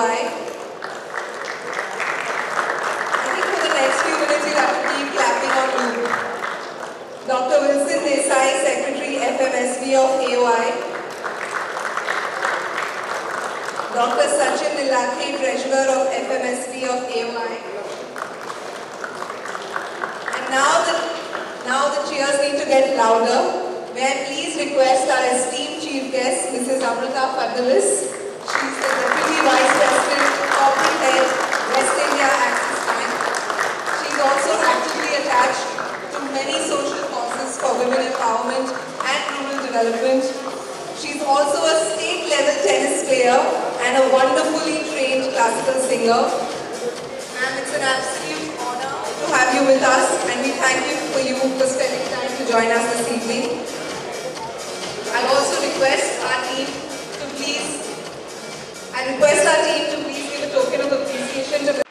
I think for the next few minutes you'll have to keep clapping on loop. Dr. Wilson Desai, Secretary FMSV of AOI. Dr. Sachin Nilakhe, Treasurer of FMSV of AOI. And now the cheers need to get louder. May I please request our esteemed chief guest, Mrs. Amrita Fadnavis. She's the Deputy Vice President, Corporate Head, West India Axis Bank. She's also actively attached to many social causes for women empowerment and rural development. She's also a state-level tennis player and a wonderfully trained classical singer. Ma'am, it's an absolute honor to have you with us, and we thank you for spending time to join us this evening. I'll also request our team to please give a token of appreciation to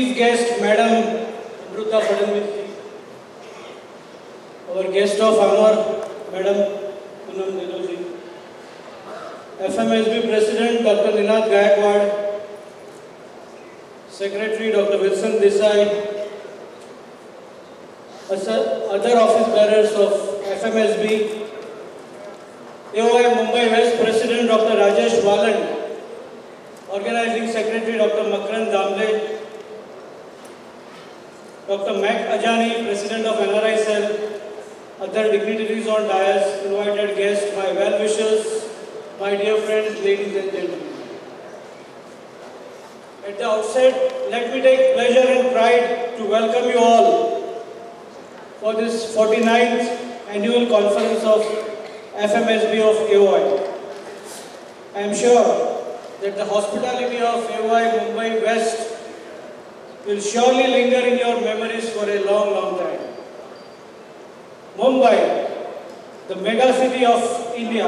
Chief guest, Madam Amruta Fadnavis, our guest of honor, Madam Poonam Dedoji, FMSB President Dr. Ninad Gaikwad, Secretary Dr. Wilson Desai, other office bearers of FMSB, AOI Mumbai West President Dr. Rajesh Waland, Organizing Secretary Dr. Makarand Damle, Dr. Mac Ajani, President of NRI Cell, other dignitaries on dais, invited guests, my well-wishers, my dear friends, ladies and gentlemen. At the outset, let me take pleasure and pride to welcome you all for this 49th annual conference of FMSB of AOI. I am sure that the hospitality of AOI Mumbai West will surely linger in your memories for a long, long time. Mumbai, the mega city of India.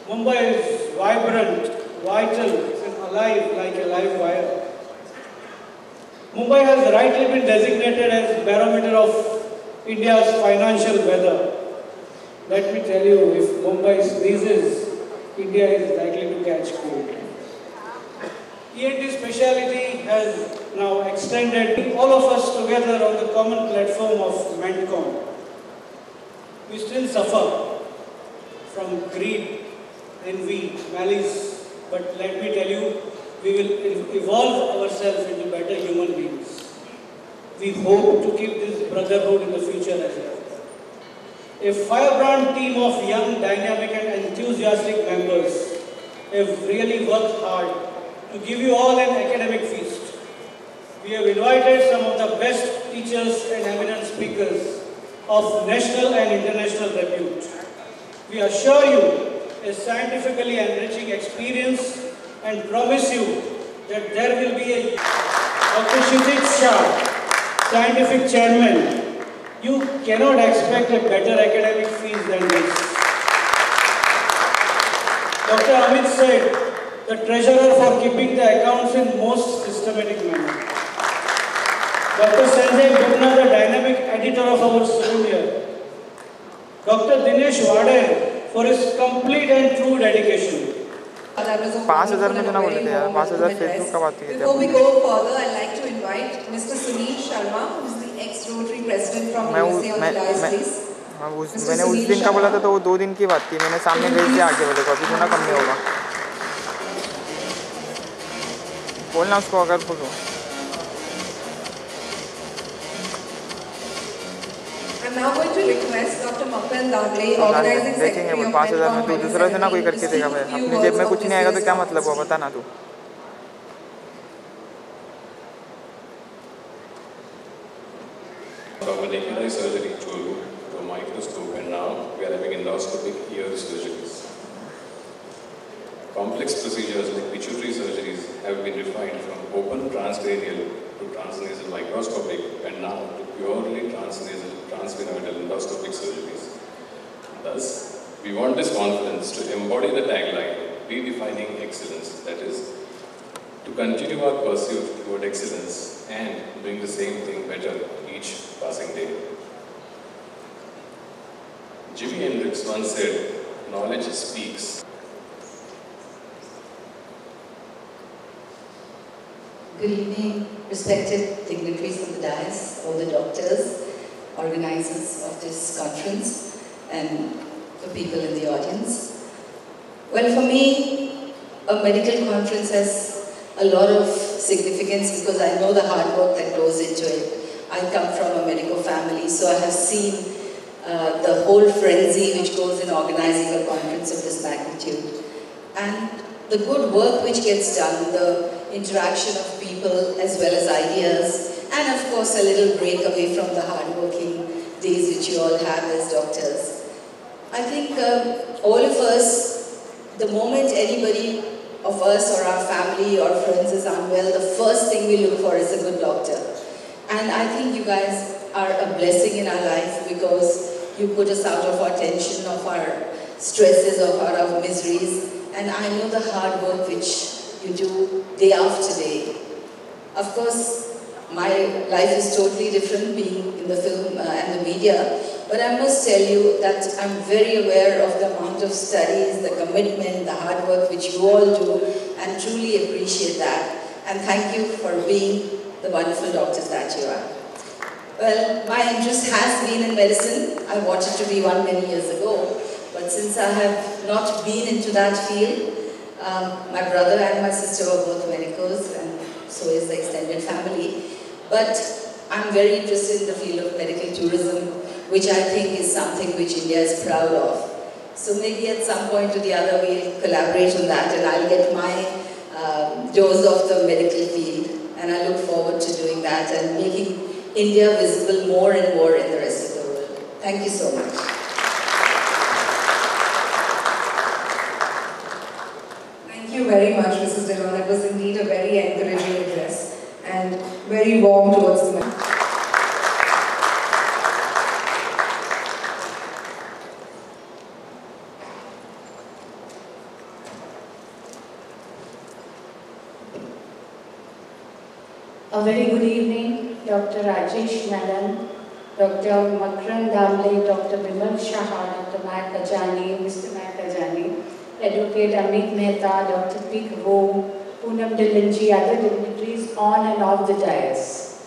Mumbai is vibrant, vital, and alive like a live wire. Mumbai has rightly been designated as barometer of India's financial weather. Let me tell you, if Mumbai sneezes, India is likely to catch cold. ENT speciality has now extended all of us together on the common platform of MENTCOM. We still suffer from greed, envy, malice, but let me tell you, we will evolve ourselves into better human beings. We hope to keep this brotherhood in the future as well. A firebrand team of young, dynamic and enthusiastic members have really worked hard to give you all an academic feast. We have invited some of the best teachers and eminent speakers of national and international repute. We assure you a scientifically enriching experience and promise you that there will be a Dr. Kshitij Shah, scientific chairman. You cannot expect a better academic fees than this. Dr. Amit said, the treasurer for keeping the accounts in most systematic manner. Dr. Sanjay Gupta, the dynamic editor of our school year. Dr. Dinesh Wade for his complete and true dedication. 5,000 में चुना बोले थे यार 5,000 Facebook का बात की थी. Before we go further, I'd like to invite Mr. Sunil Sharma, who is the ex-Rotary President from USA on the dais, please. मैंने उस दिन का बोला था तो वो 2 दिन की बात थी. मैंने सामने भेज दिया आगे बोले को अभी चुना कम नहीं होगा. बोलना उसको अगर बोलो. I'm now going to request Dr. Makarand Damle, organizing secretary of 5,000 में तो दूसरा से ना कोई करके देगा भाई. अपनी जेब में कुछ नहीं आएगा तो क्या मतलब हुआ बता ना तू. From a naked eye surgery to a microscope, and now we are having endoscopic ear surgeries. Complex procedures like pituitary surgeries have been refined from open transcranial to transnasal microscopic, and now to purely transnasal transphenoidal endoscopic surgeries. Thus, we want this conference to embody the tagline, redefining excellence, that is, to continue our pursuit toward excellence and doing the same thing better each passing day. Jimi Hendrix once said, knowledge speaks. Good evening, respected dignitaries of the dais, all the doctors, organizers of this conference, and the people in the audience. Well, for me, a medical conference has a lot of significance because I know the hard work that goes into it. I come from a medical family, so I have seen the whole frenzy which goes in organizing a conference of this magnitude. And the good work which gets done, the interaction of people as well as ideas, and of course a little break away from the hard-working days which you all have as doctors. I think all of us, the moment anybody of us or our family or friends is unwell, the first thing we look for is a good doctor. And I think you guys are a blessing in our life because you put us out of our tension, of our stresses, of our miseries. And I know the hard work which you do day after day. Of course, my life is totally different being in the film and the media, but I must tell you that I'm very aware of the amount of studies, the commitment, the hard work which you all do, and truly appreciate that. And thank you for being the wonderful doctors that you are. Well, my interest has been in medicine. I wanted to be one many years ago, but since I have not been into that field, my brother and my sister were both medicals, and so is the extended family. But I'm very interested in the field of medical tourism, which I think is something which India is proud of. So maybe at some point or the other we'll collaborate on that, and I'll get my dose of the medical field, and I look forward to doing that and making India visible more and more in the rest of the world. Thank you so much. Thank you very much, Mrs. Dillon. It was indeed a very encouraging address and very warm towards the men. A very good evening, Dr. Rajesh Menon, Dr. Makran Damle, Dr. Vimal Shah, Dr. Mac Ajani, Mr. Mac Ajani, Advocate Amit Mehta, Dr. P. Ho, Poonam Dillanji, other dignitaries on and off the dais.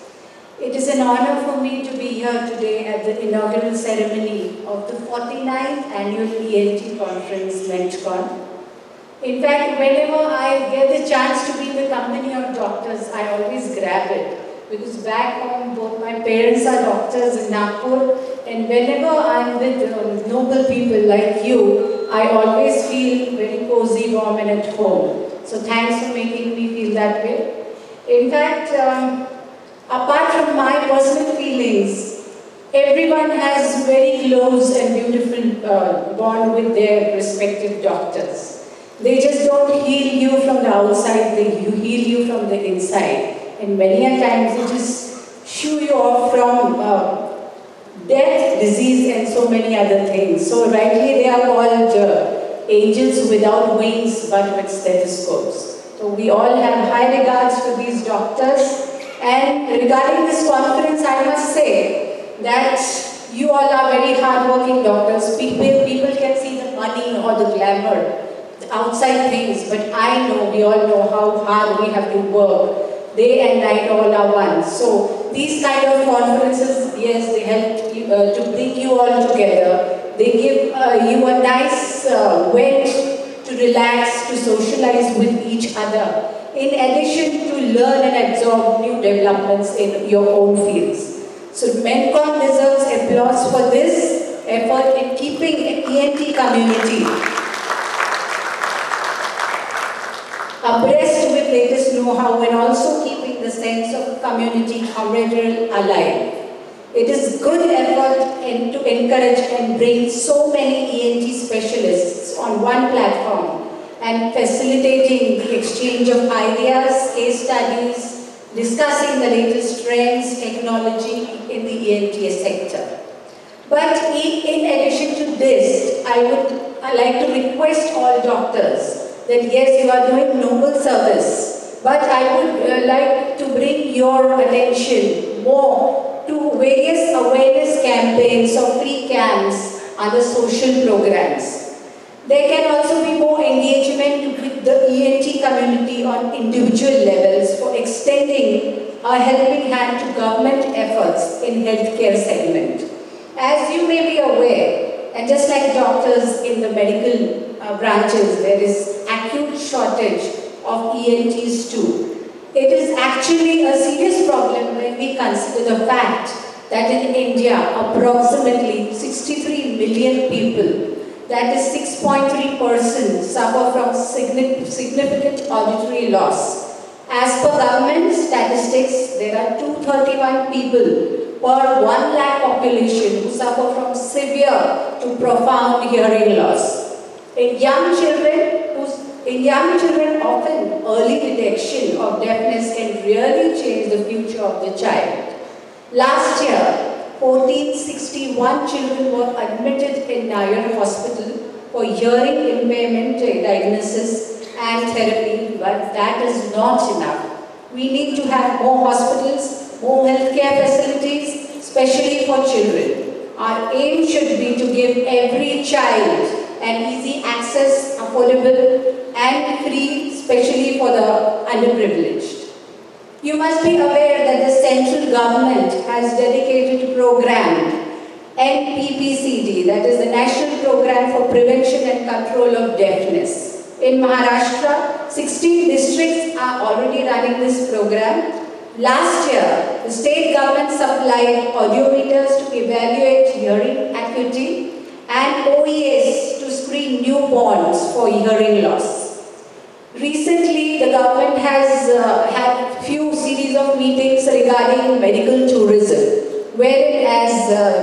It is an honor for me to be here today at the inaugural ceremony of the 49th Annual ENT Conference, MENTCON. In fact, whenever I get the chance to be in the company of doctors, I always grab it. Because back home, both my parents are doctors in Nagpur, and whenever I'm with noble people like you, I always feel very cozy, warm, and at home. So thanks for making me feel that way. In fact, apart from my personal feelings, everyone has very close and beautiful bond with their respective doctors. They just don't heal you from the outside, they heal you from the inside. And many a times they just shoo you off from death, disease, and so many other things. So rightly they are called angels without wings but with stethoscopes. So we all have high regards for these doctors. And regarding this conference, I must say that you all are very hardworking doctors. People can see the money or the glamour, outside things, but I know, we all know how hard we have to work. Day and night all are one. So these kind of conferences, yes, they help you, to bring you all together. They give you a nice vent to relax, to socialize with each other, in addition to learn and absorb new developments in your own fields. So MENTCON deserves applause for this effort in keeping an ENT community abreast with latest know-how and also keeping the sense of community camaraderie alive. It is good effort to encourage and bring so many ENT specialists on one platform and facilitating the exchange of ideas, case studies, discussing the latest trends, technology in the ENT sector. But in addition to this, I like to request all doctors that yes, you are doing noble service, but I would like to bring your attention more to various awareness campaigns or free camps, other social programs. There can also be more engagement with the ENT community on individual levels for extending a helping hand to government efforts in healthcare segment. As you may be aware, and just like doctors in the medical branches, there is acute shortage of ENTs too. It is actually a serious problem when we consider the fact that in India, approximately 63 million people, that is 6.3%, suffer from significant auditory loss. As per government statistics, there are 231 people per 1 lakh population who suffer from severe to profound hearing loss. In young children, often early detection of deafness can really change the future of the child. Last year, 1,461 children were admitted in Nair Hospital for hearing impairment diagnosis and therapy, but that is not enough. We need to have more hospitals, more healthcare facilities, especially for children. Our aim should be to give every child an easy access, affordable and free, especially for the underprivileged. You must be aware that the central government has dedicated a program, NPPCD, that is the National Program for Prevention and Control of Deafness. In Maharashtra, 16 districts are already running this program. Last year, the state government supplied audiometers to evaluate hearing acuity and OES to screen newborns for hearing loss. Recently, the government has had few series of meetings regarding medical tourism, wherein, as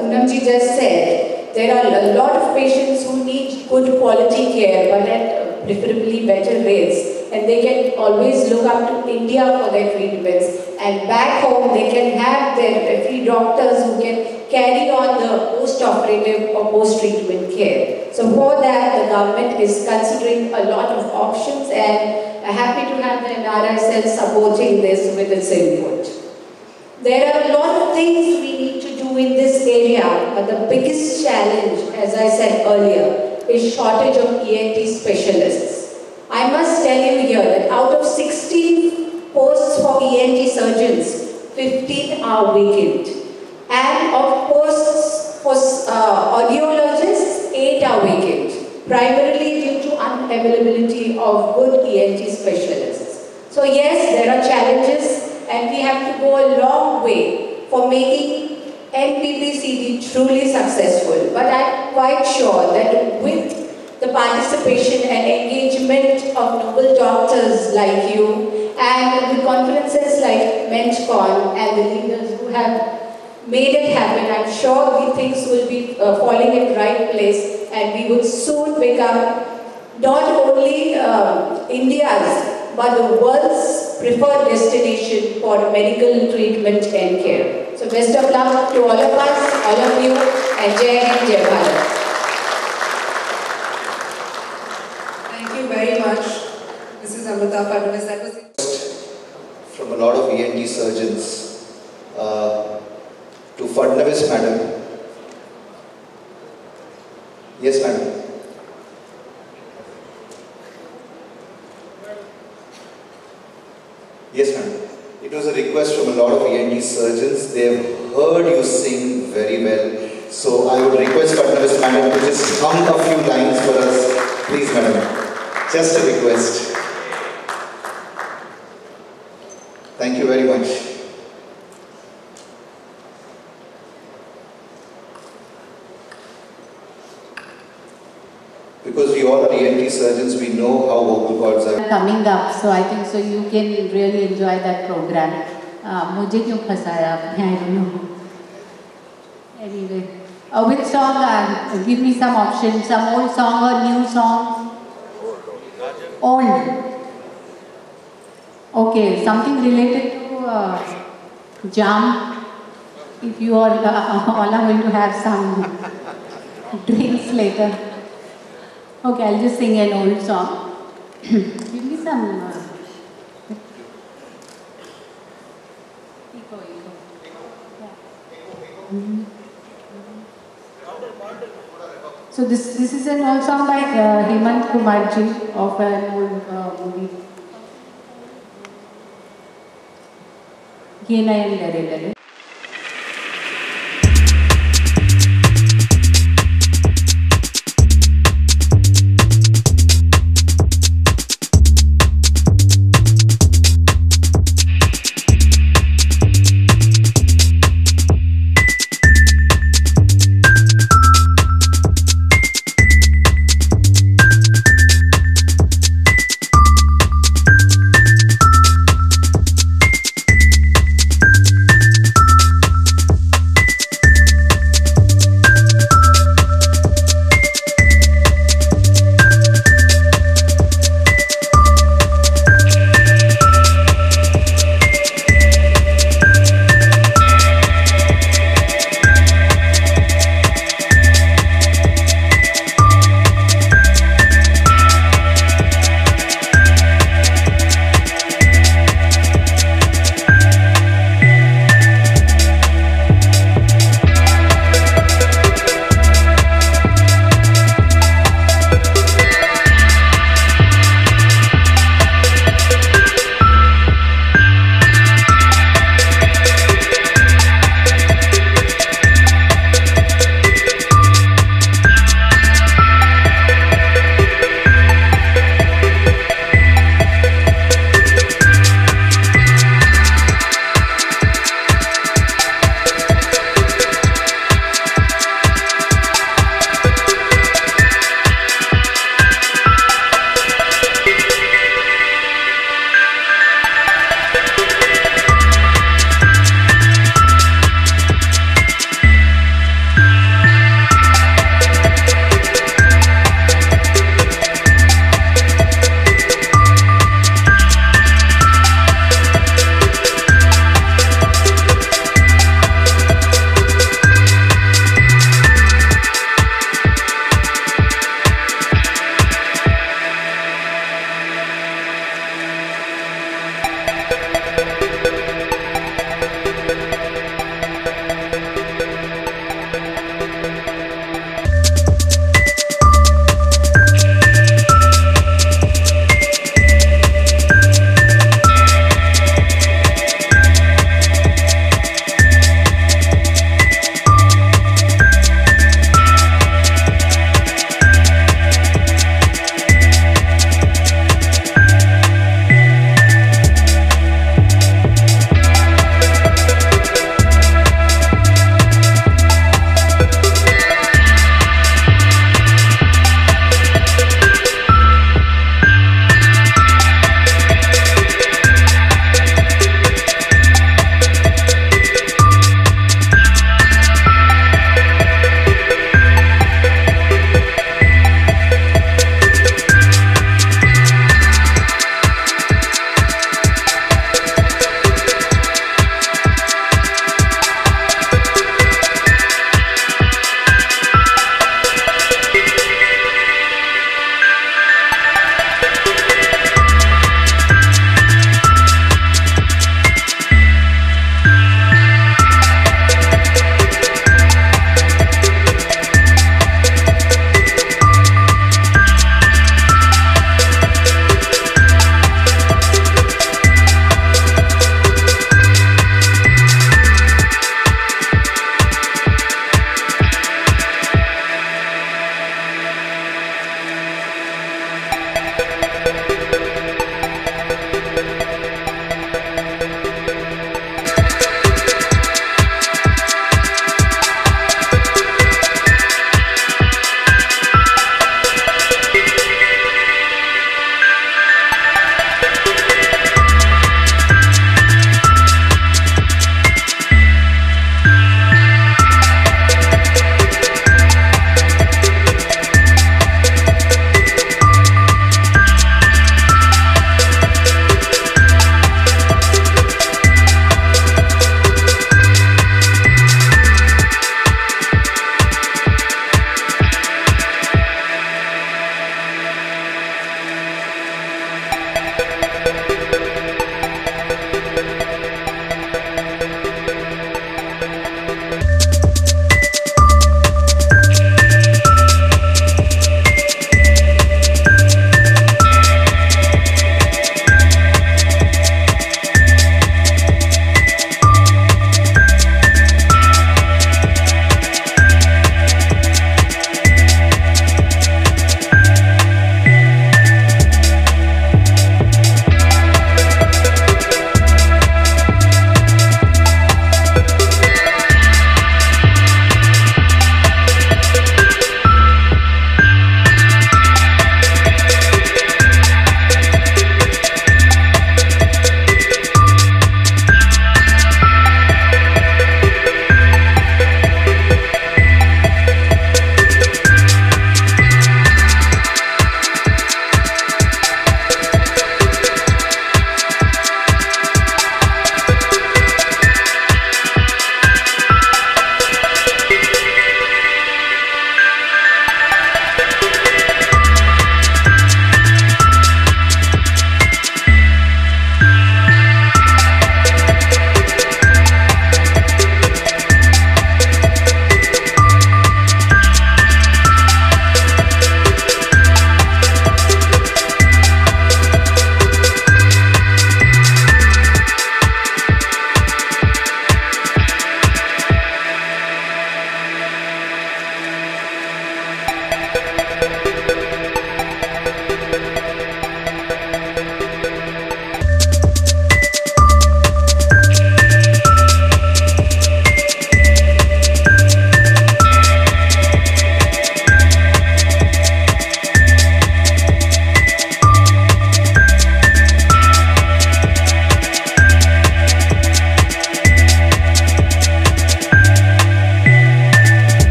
Poonamji just said, there are a lot of patients who need good quality care, but at preferably better rates, and they can always look up to India for their treatments, and back home they can have their free doctors who can carry on the post-operative or post-treatment care. So for that, the government is considering a lot of options, and I'm happy to have the NRSL supporting this with its input. There are a lot of things we need to do in this area, but the biggest challenge, as I said earlier, is shortage of ENT specialists. I must tell you here that out of 16 posts for ENT surgeons, 15 are vacant. And of posts for audiologists, 8 are vacant, primarily due to unavailability of good ENT specialists. So yes, there are challenges, and we have to go a long way for making NPPCD truly successful. But I'm quite sure that with the participation and engagement of noble doctors like you, and with conferences like MenchCon and the leaders who have made it happen, I'm sure things will be falling in right place, and we will soon become not only India's but the world's preferred destination for medical treatment and care. So best of luck to all of us, all of you, and Jai Hind, Jai Bharat. Thank you very much, Mrs. Amrita Fadnavis. That was it. From a lot of ENT surgeons to Fadnavis madam. Yes, madam. Yes, madam. It was a request from a lot of ENT surgeons. They have heard you sing very well. So I would request Fadnavis madam to just hum a few lines for us. Please, madam. Just a request. Thank you very much. Because we all are ENT surgeons, we know how vocal cords are coming up, so I think so you can really enjoy that program. मुझे क्यों फंसाया आपने? I don't know. Anyway, which song? Give me some options. Some old song or new song? Old. Okay, something related to jam. If you all are going to have some drinks later. Okay, I'll just sing an old song. Give me some. So this is an old song by Hemant Kumarji of an old movie. Ye Nayan Lare Lare.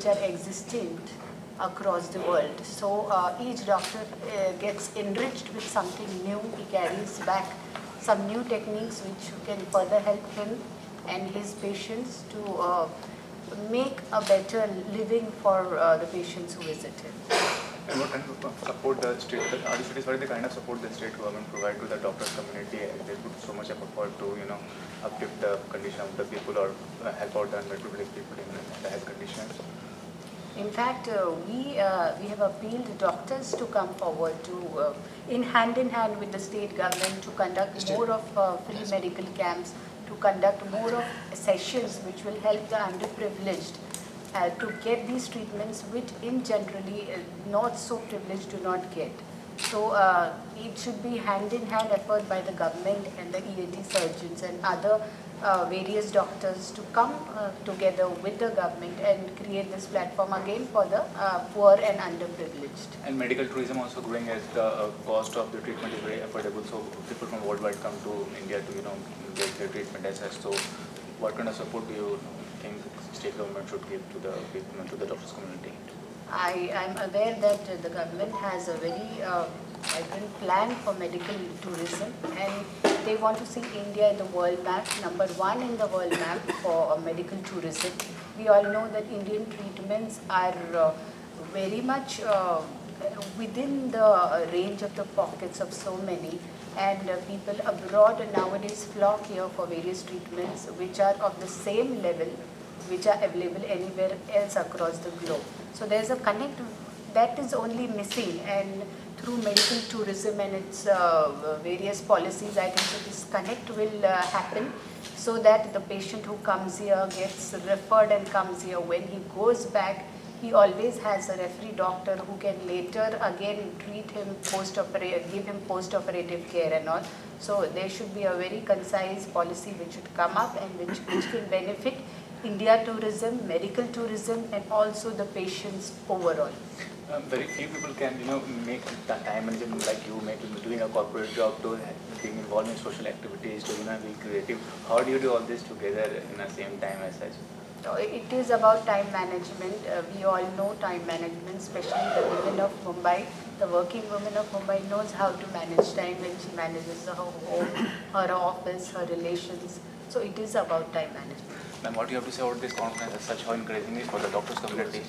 which are existent across the world. So each doctor gets enriched with something new. He carries back some new techniques which can further help him and his patients to make a better living for the patients who visit him. And what kind of support the state, are you satisfied with the kind of support the state government provide to the doctors community? They put so much effort to, uplift the condition of the people or help out the underprivileged people in the health conditions? In fact, we have appealed doctors to come forward to, in hand with the state government, to conduct more of free medical camps, to conduct more of sessions which will help the underprivileged to get these treatments which in generally not so privileged do not get. So it should be hand-in-hand effort by the government and the ENT surgeons and other various doctors to come together with the government and create this platform again for the poor and underprivileged. And medical tourism also growing as the cost of the treatment is very affordable, so people from worldwide come to India to get their treatment as such. So what kind of support do you think state government should give to the people, to the doctors community? I am aware that the government has a very vibrant plan for medical tourism, and they want to see India in the world map, number one in the world map for medical tourism. We all know that Indian treatments are very much within the range of the pockets of so many, and people abroad nowadays flock here for various treatments which are of the same level which are available anywhere else across the globe. So there's a connect that is only missing, and through medical tourism and its various policies, I think that this connect will happen, so that the patient who comes here gets referred and comes here. When he goes back, he always has a referee doctor who can later again treat him post-operative, give him post-operative care and all. So there should be a very concise policy which should come up and which can benefit India tourism, medical tourism, and also the patients overall. Very few people can, make the time management like you, doing a corporate job, to being involved in social activities, to be creative. How do you do all this together in the same time as such? It is about time management. We all know time management, especially the women of Mumbai. The working woman of Mumbai knows how to manage time when she manages her home, her office, her relations. So it is about time management. Then what do you have to say about this conference as such, how encouraging it is for the doctors community?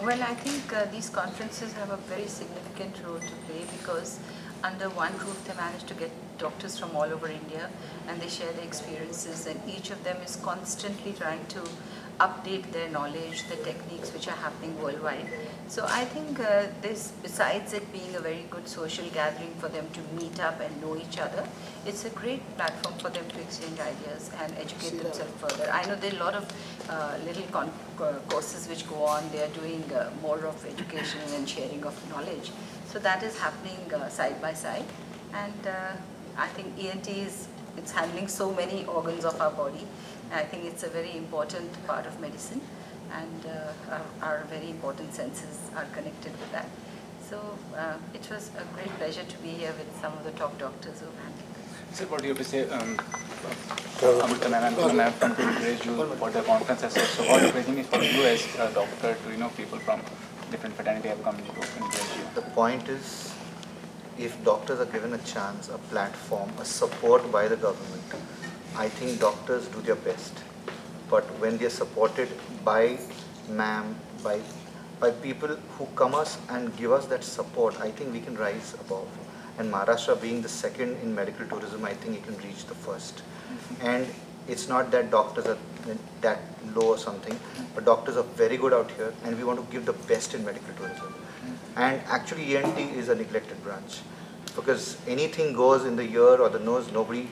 Well, I think these conferences have a very significant role to play, because under one roof they manage to get doctors from all over India, and they share their experiences, and each of them is constantly trying to update their knowledge, the techniques which are happening worldwide. So I think this, besides it being a very good social gathering for them to meet up and know each other, it's a great platform for them to exchange ideas and educate themselves further. I know there are a lot of little courses which go on. They are doing more of education and sharing of knowledge. So that is happening side by side. And I think ENT it's handling so many organs of our body. I think it's a very important part of medicine, and our very important senses are connected with that. So it was a great pleasure to be here with some of the top doctors who have handled this. Sir, what do you have to say? Amrita ma'am and Guna ma'am come to encourage you for the conference as such. So what encouraging is for you as a doctor to, people from different fraternity have come to encourage you? The point is, if doctors are given a chance, a platform, a support by the government, I think doctors do their best. But when they are supported by ma'am, by people who come us and give us that support, I think we can rise above. And Maharashtra being the second in medical tourism, I think it can reach the first. And it's not that doctors are that low or something, but doctors are very good out here, and we want to give the best in medical tourism. And actually ENT is a neglected branch, because anything goes in the ear or the nose, nobody,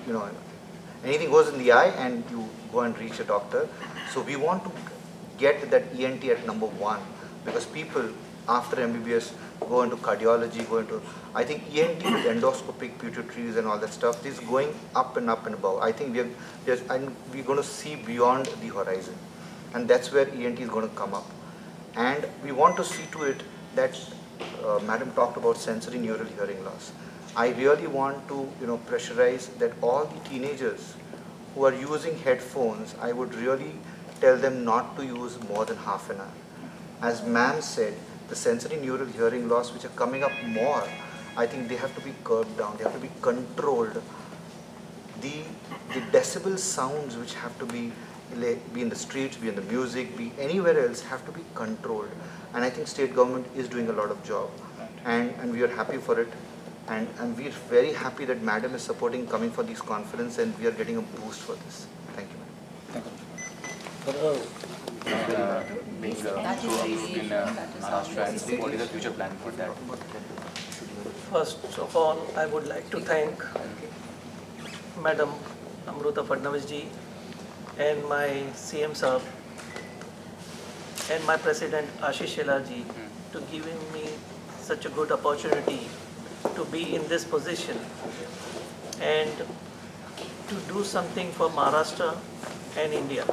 anything goes in the eye and you go and reach a doctor. So we want to get that ENT at number one, because people after MBBS go into cardiology, I think ENT with endoscopic pituitaries and all that stuff is going up and up and above. I think we're going to see beyond the horizon, and that's where ENT is going to come up. And we want to see to it that Madam talked about sensory neural hearing loss. I really want to pressurize that all the teenagers who are using headphones, I would really tell them not to use more than half an hour. as ma'am said, the sensory neural hearing loss which are coming up more, I think they have to be curbed down, they have to be controlled. The decibel sounds which have to be in the streets, be in the music, be anywhere else, have to be controlled. And I think state government is doing a lot of job, and we are happy for it. And we are very happy that Madam is supporting coming for these conference, and we are getting a boost for this. Thank you, Madam. Thank you. Being grew up in Maharashtra, and what is the future plan for that? First of all, I would like to thank Madam Amruta Fadnavis ji and my CM Sahab and my President Ashish Shelar ji to giving me such a good opportunity to be in this position and to do something for Maharashtra and India.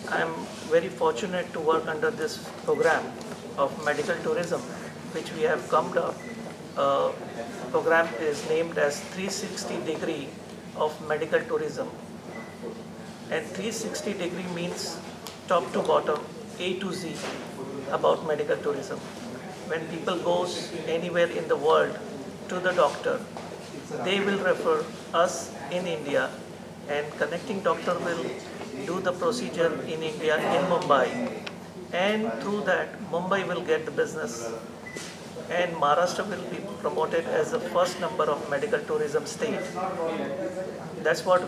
I am very fortunate to work under this program of medical tourism, which we have come up. Program is named as 360 degree of medical tourism. And 360 degree means top to bottom, A to Z about medical tourism. When people goes anywhere in the world to the doctor, they will refer us in India, and connecting doctor will do the procedure in India, in Mumbai, and through that Mumbai will get the business, and Maharashtra will be promoted as the first number of medical tourism state. That's what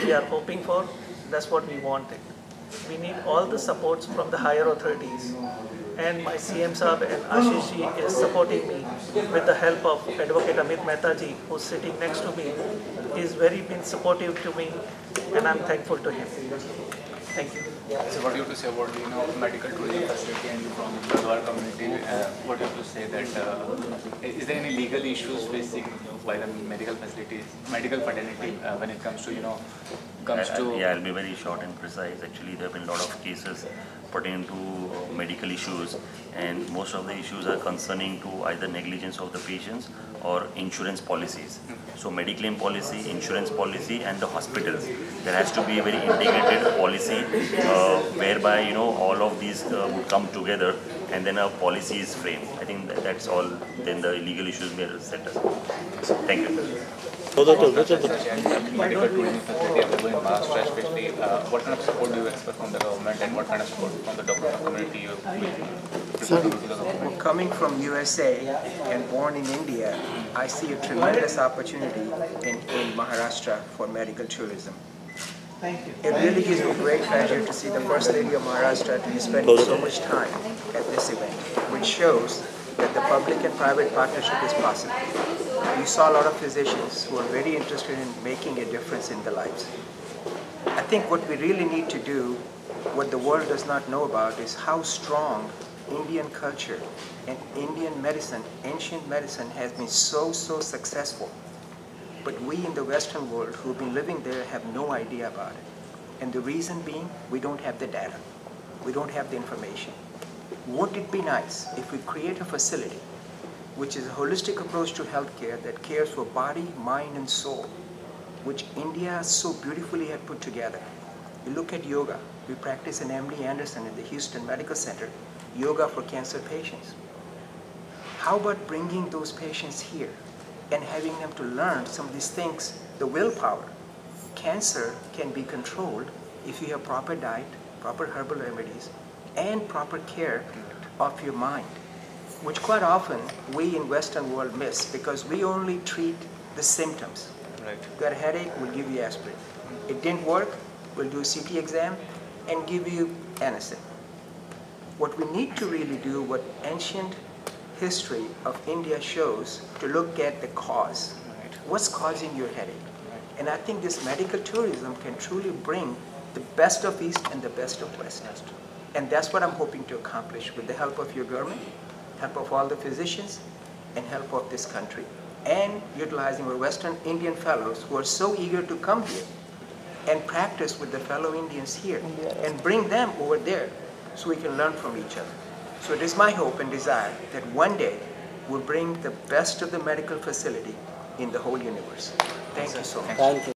we are hoping for, that's what we wanted. We need all the supports from the higher authorities, and my CM Sahab and Ashish ji is supporting me with the help of Advocate Amit Mehta ji, who's sitting next to me. He's very been supportive to me, and I'm thankful to him. Thank you. So what do you have to say about medical tourism facility and from the Gadwar community? What do you have to say that is there any legal issues facing by the medical facilities, medical fraternity when it comes to Yeah, I'll be very short and precise. Actually, there have been a lot of cases pertaining to medical issues, and most of the issues are concerning to either negligence of the patients or insurance policies. So Mediclaim policy, insurance policy, and the hospitals. There has to be a very integrated policy whereby all of these would come together, and then a policy is framed. I think that's all. Then the legal issues may set us. Thank you. Medical tourism facility available in Maharashtra, especially. What kind of support do you expect from the government, and what kind of support from the doctor community you will? Coming from USA and born in India, I see a tremendous opportunity in Maharashtra for medical tourism. It really gives me great pleasure to see the First Lady of Maharashtra to be spending so much time at this event, which shows that the public and private partnership is possible. We saw a lot of physicians who are very interested in making a difference in their lives. I think what we really need to do, what the world does not know about, is how strong Indian culture and Indian medicine, ancient medicine, has been so successful. But we in the Western world who've been living there have no idea about it. And the reason being, we don't have the data. We don't have the information. Wouldn't it be nice if we create a facility which is a holistic approach to healthcare that cares for body, mind, and soul, which India so beautifully had put together. You look at yoga. We practice in MD Anderson at the Houston Medical Center, yoga for cancer patients. How about bringing those patients here and having them to learn some of these things, the willpower? Cancer can be controlled if you have proper diet, proper herbal remedies, and proper care of your mind, which quite often we in Western world miss because we only treat the symptoms. Right. Got a headache, we'll give you aspirin. It didn't work, we'll do a CT exam and give you aniston. What we need to really do, what ancient history of India shows, to look at the cause. Right. What's causing your headache? And I think this medical tourism can truly bring the best of East and the best of West. And that's what I'm hoping to accomplish with the help of your government, help of all the physicians, and help of this country. And utilizing our Western Indian fellows who are so eager to come here and practice with the fellow Indians here and bring them over there so we can learn from each other. So it is my hope and desire that one day we'll bring the best of the medical facility in the whole universe. Thank you so much.